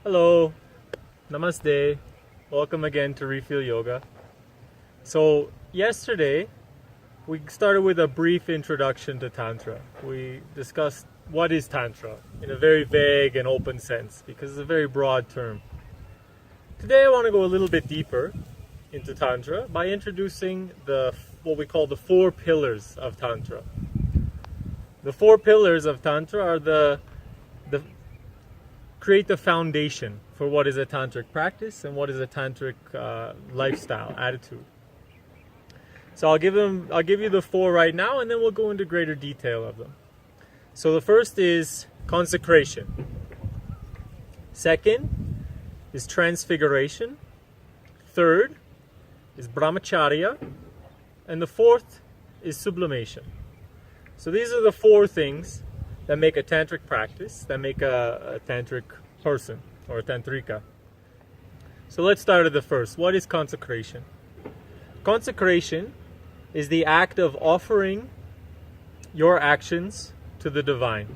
Hello, namaste, welcome again to Refeel Yoga. So yesterday we started with a brief introduction to Tantra. We discussed what is Tantra in a very vague and open sense because it's a very broad term. Today I want to go a little bit deeper into Tantra by introducing what we call the Four Pillars of Tantra. The Four Pillars of Tantra are the create the foundation for what is a tantric practice and what is a tantric lifestyle attitude. So I'll give you the four right now, and then we'll go into greater detail of them. So the first is consecration. Second is transfiguration. Third is Brahma Chharia, and the fourth is sublimation. So these are the four things that make a tantric practice, that make a tantric person or a tantrika. So let's start at the first. What is consecration? Consecration is the act of offering your actions to the divine.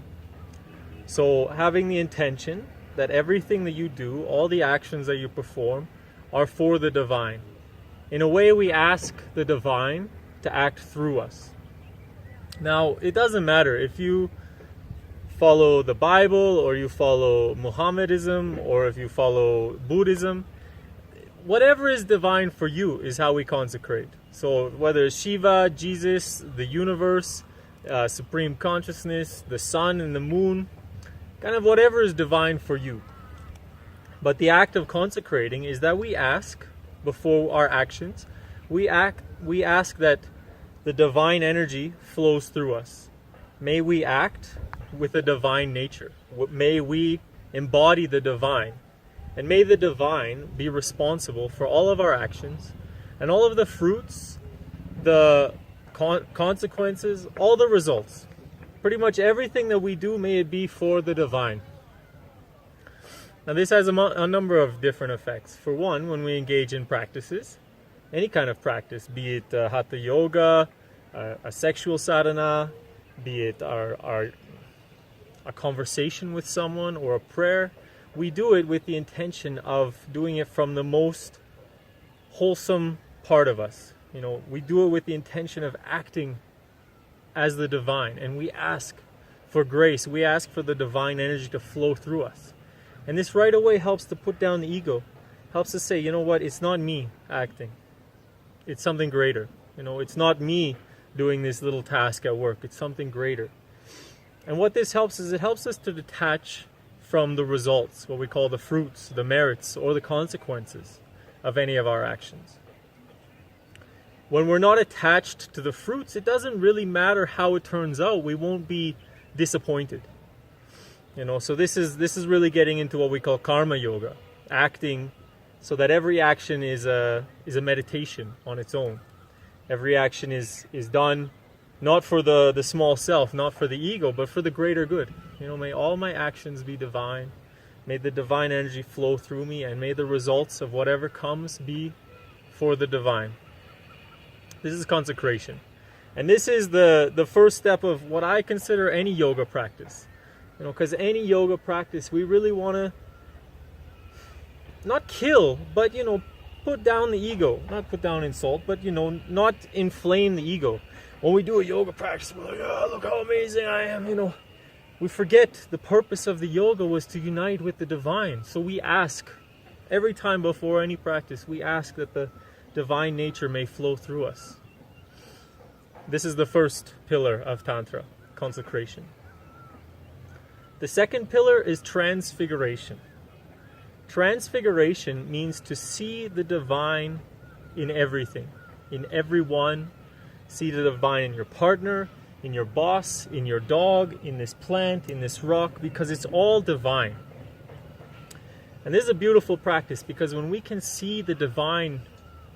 So having the intention that everything that you do, all the actions that you perform, are for the divine. In a way, we ask the divine to act through us. Now, it doesn't matter if you follow the Bible or you follow Mohammedanism or if you follow Buddhism. Whatever is divine for you is how we consecrate. So whether it's Shiva, Jesus, the universe, supreme consciousness, the sun and the moon, kind of whatever is divine for you. But the act of consecrating is that we ask before our actions, we ask that the divine energy flows through us. May we act with a divine nature. May we embody the divine. And may the divine be responsible for all of our actions and all of the fruits, the consequences, all the results. Pretty much everything that we do, may it be for the divine. Now this has a number of different effects. For one, when we engage in practices, any kind of practice, be it hatha yoga, a sexual sadhana, be it a conversation with someone or a prayer, we do it with the intention of doing it from the most wholesome part of us. We do it with the intention of acting as the divine, and we ask for grace. We ask for the divine energy to flow through us. And this right away helps to put down the ego, helps us say, you know what, it's not me acting. It's something greater. It's not me doing this little task at work. It's something greater. And what this helps is it helps us to detach from the results, what we call the fruits, the merits, or the consequences of any of our actions. When we're not attached to the fruits, it doesn't really matter how it turns out. We won't be disappointed. So this is really getting into what we call karma yoga, acting so that every action is a meditation on its own. Every action is done not for the small self, not for the ego, but for the greater good. May all my actions be divine. May the divine energy flow through me, and may the results of whatever comes be for the divine. This is consecration. And this is the first step of what I consider any yoga practice. Because any yoga practice, we really want to not kill, but, put down the ego. Not put down insult, but, not inflame the ego. When we do a yoga practice, we're like, oh, look how amazing I am, We forget the purpose of the yoga was to unite with the divine. So we ask, every time before any practice, we ask that the divine nature may flow through us. This is the first pillar of Tantra, consecration. The second pillar is transfiguration. Transfiguration means to see the divine in everything, in everyone. See the divine in your partner, in your boss, in your dog, in this plant, in this rock, because it's all divine. And this is a beautiful practice because when we can see the divine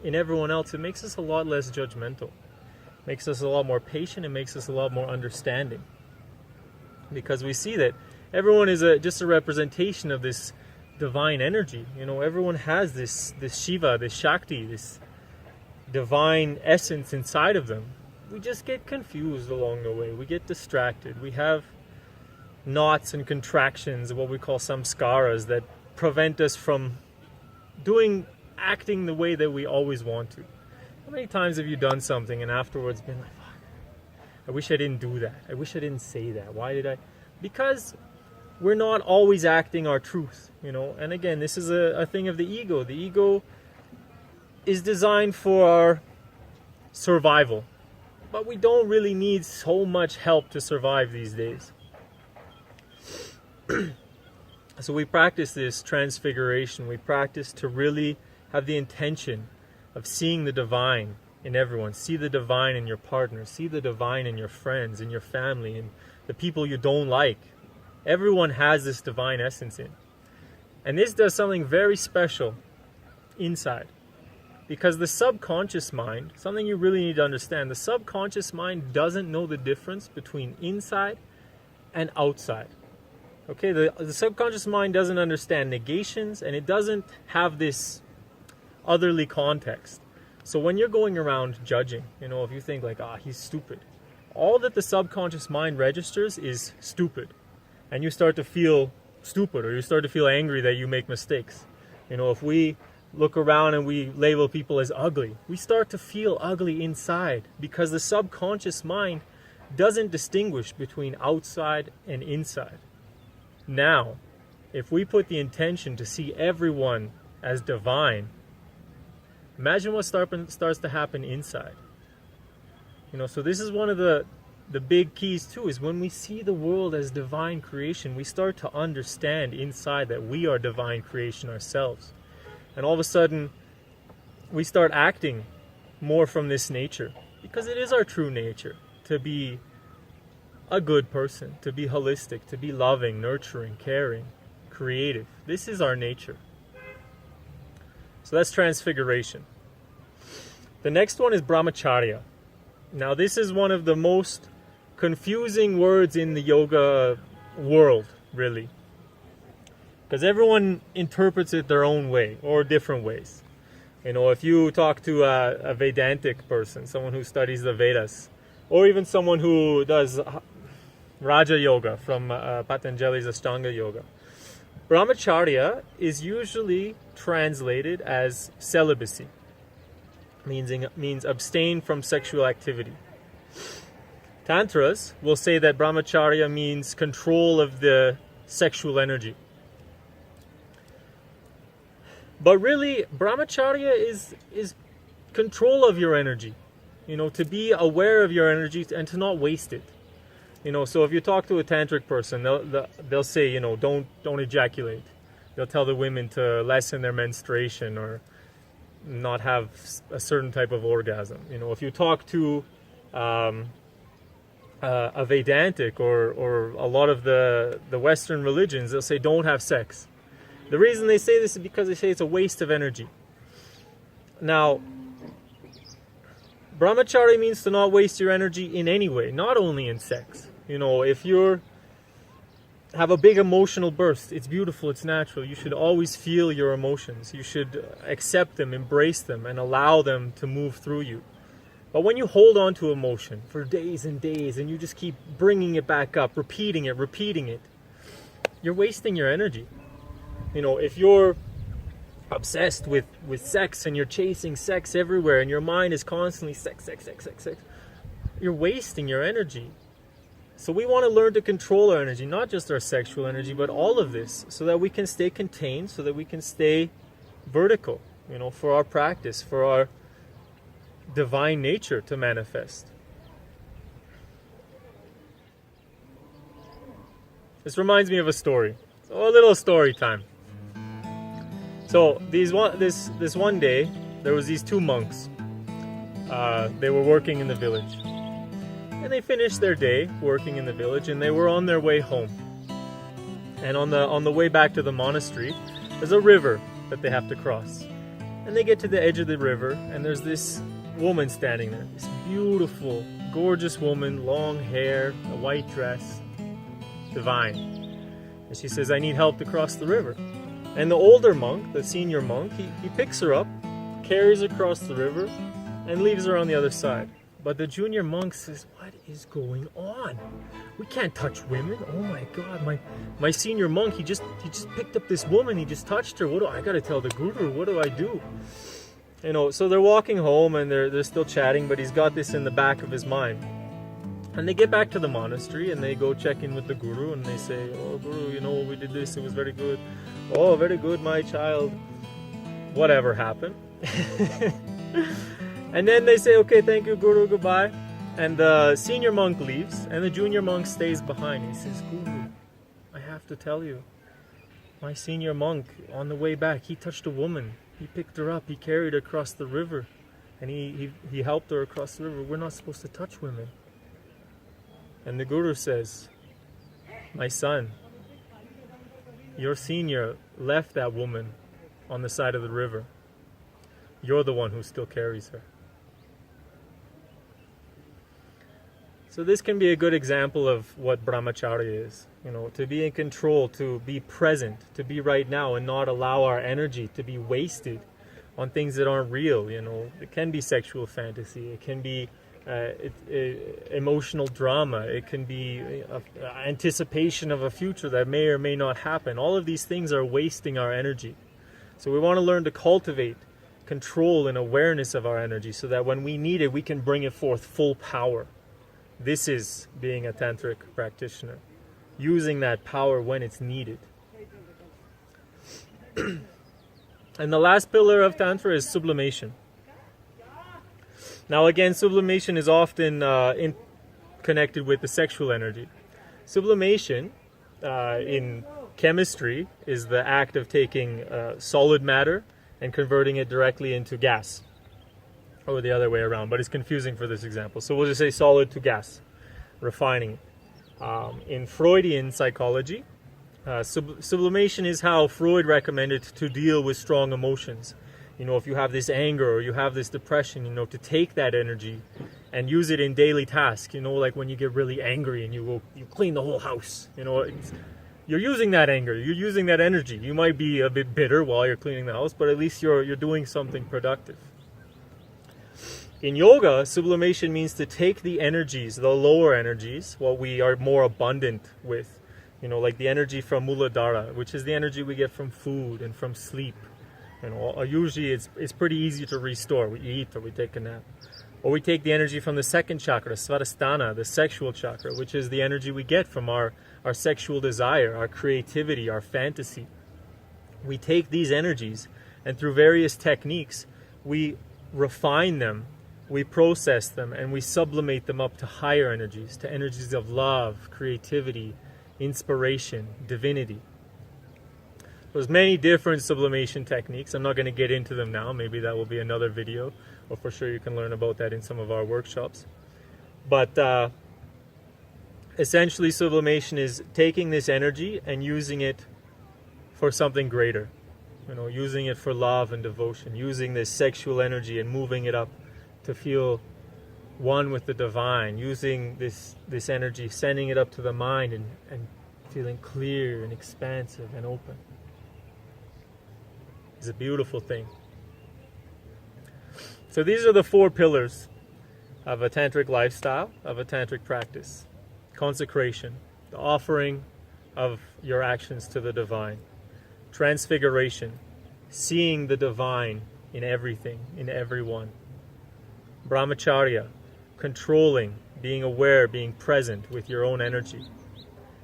in everyone else, it makes us a lot less judgmental. It makes us a lot more patient. It makes us a lot more understanding. Because we see that everyone is just a representation of this divine energy. Everyone has this Shiva, this Shakti, this divine essence inside of them. We just get confused along the way. We get distracted. We have knots and contractions, what we call samskaras, that prevent us from acting the way that we always want to. How many times have you done something and afterwards been like, fuck, I wish I didn't do that. I wish I didn't say that. Why did I? Because we're not always acting our truth, And again, this is a thing of the ego. The ego is designed for our survival. But we don't really need so much help to survive these days. So we practice this transfiguration. We practice to really have the intention of seeing the divine in everyone. See the divine in your partner. See the divine in your friends, in your family, in the people you don't like. Everyone has this divine essence in. And this does something very special inside. Because the subconscious mind, something you really need to understand, the subconscious mind doesn't know the difference between inside and outside. Okay, the subconscious mind doesn't understand negations, and it doesn't have this otherly context. So when you're going around judging, if you think like, he's stupid, all that the subconscious mind registers is stupid. And you start to feel stupid, or you start to feel angry that you make mistakes. If we look around and we label people as ugly, we start to feel ugly inside, because the subconscious mind doesn't distinguish between outside and inside. Now, if we put the intention to see everyone as divine, imagine what starts to happen inside. So this is one of the big keys too, is when we see the world as divine creation, we start to understand inside that we are divine creation ourselves. And all of a sudden, we start acting more from this nature, because it is our true nature to be a good person, to be holistic, to be loving, nurturing, caring, creative. This is our nature. So that's transfiguration. The next one is Brahma Chharia. Now this is one of the most confusing words in the yoga world, really. Because everyone interprets it their own way, or different ways. If you talk to a Vedantic person, someone who studies the Vedas, or even someone who does Raja Yoga from Patanjali's Ashtanga Yoga, Brahmacharya is usually translated as celibacy, means abstain from sexual activity. Tantras will say that Brahmacharya means control of the sexual energy. But really, Brahmacharya is control of your energy. To be aware of your energy and to not waste it. So if you talk to a tantric person, they'll say, don't ejaculate. They'll tell the women to lessen their menstruation or not have a certain type of orgasm. If you talk to a Vedantic or a lot of the Western religions, they'll say don't have sex. The reason they say this is because they say it's a waste of energy. Now, Brahmacharya means to not waste your energy in any way, not only in sex. If you have a big emotional burst, it's beautiful, it's natural. You should always feel your emotions. You should accept them, embrace them, and allow them to move through you. But when you hold on to emotion for days and days, and you just keep bringing it back up, repeating it, you're wasting your energy. If you're obsessed with sex and you're chasing sex everywhere and your mind is constantly sex, you're wasting your energy. So we want to learn to control our energy, not just our sexual energy, but all of this, so that we can stay contained, so that we can stay vertical, for our practice, for our divine nature to manifest. This reminds me of a story. So a little story time. So this one day, there was these two monks. They were working in the village. And they finished their day working in the village, and they were on their way home. And on the way back to the monastery, there's a river that they have to cross. And they get to the edge of the river, and there's this woman standing there. This beautiful, gorgeous woman, long hair, a white dress, divine. And she says, I need help to cross the river. And the older monk, the senior monk, he picks her up, carries her across the river, and leaves her on the other side. But the junior monk says, what is going on? We can't touch women. Oh my God, my senior monk, he just picked up this woman, he just touched her. I gotta tell the guru, what do I do? You know, so they're walking home and they're still chatting, but he's got this in the back of his mind. And they get back to the monastery and they go check in with the guru and they say, oh guru, you know, we did this, it was very good. Oh, very good, my child. Whatever happened. And then they say, okay, thank you, guru, goodbye. And the senior monk leaves and the junior monk stays behind. He says, guru, I have to tell you, my senior monk, on the way back, he touched a woman. He picked her up, he carried her across the river, and he helped her across the river. We're not supposed to touch women. And the guru says, my son, your senior left that woman on the side of the river. You're the one who still carries her. So this can be a good example of what Brahma Chharia is. You know, to be in control, to be present, to be right now and not allow our energy to be wasted on things that aren't real. You know, it can be sexual fantasy, it can be emotional drama, it can be anticipation of a future that may or may not happen. All of these things are wasting our energy. So we want to learn to cultivate control and awareness of our energy so that when we need it, we can bring it forth full power. This is being a tantric practitioner, using that power when it's needed. And the last pillar of Tantra is sublimation. Now again, sublimation is often connected with the sexual energy. Sublimation in chemistry is the act of taking solid matter and converting it directly into gas. Or the other way around, but it's confusing for this example. So we'll just say solid to gas, refining it. In Freudian psychology, sublimation is how Freud recommended to deal with strong emotions. You know, if you have this anger or you have this depression, you know, to take that energy and use it in daily tasks. You know, like when you get really angry and you clean the whole house. You know, you're using that anger, you're using that energy. You might be a bit bitter while you're cleaning the house, but at least you're doing something productive. In yoga, sublimation means to take the energies, the lower energies, what we are more abundant with, you know, like the energy from Muladhara, which is the energy we get from food and from sleep. You know, usually it's pretty easy to restore. We eat or we take a nap. Or we take the energy from the second chakra, Svadhisthana, the sexual chakra, which is the energy we get from our sexual desire, our creativity, our fantasy. We take these energies and through various techniques, we refine them, we process them, and we sublimate them up to higher energies, to energies of love, creativity, inspiration, divinity. There's many different sublimation techniques. I'm not going to get into them now. Maybe that will be another video, or for sure you can learn about that in some of our workshops. But essentially sublimation is taking this energy and using it for something greater. You know, using it for love and devotion, using this sexual energy and moving it up to feel one with the divine, using this energy, sending it up to the mind and feeling clear and expansive and open. It's a beautiful thing. So these are the 4 pillars of a tantric lifestyle, of a tantric practice. Consecration, the offering of your actions to the divine. Transfiguration, seeing the divine in everything, in everyone. Brahma Chharia, controlling, being aware, being present with your own energy.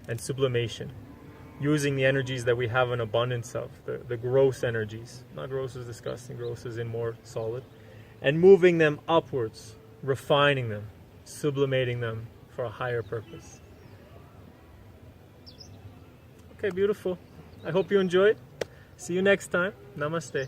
And sublimation, using the energies that we have an abundance of, the gross energies. Not gross is disgusting, gross is in more solid. And moving them upwards, refining them, sublimating them for a higher purpose. Okay, beautiful. I hope you enjoyed. See you next time. Namaste.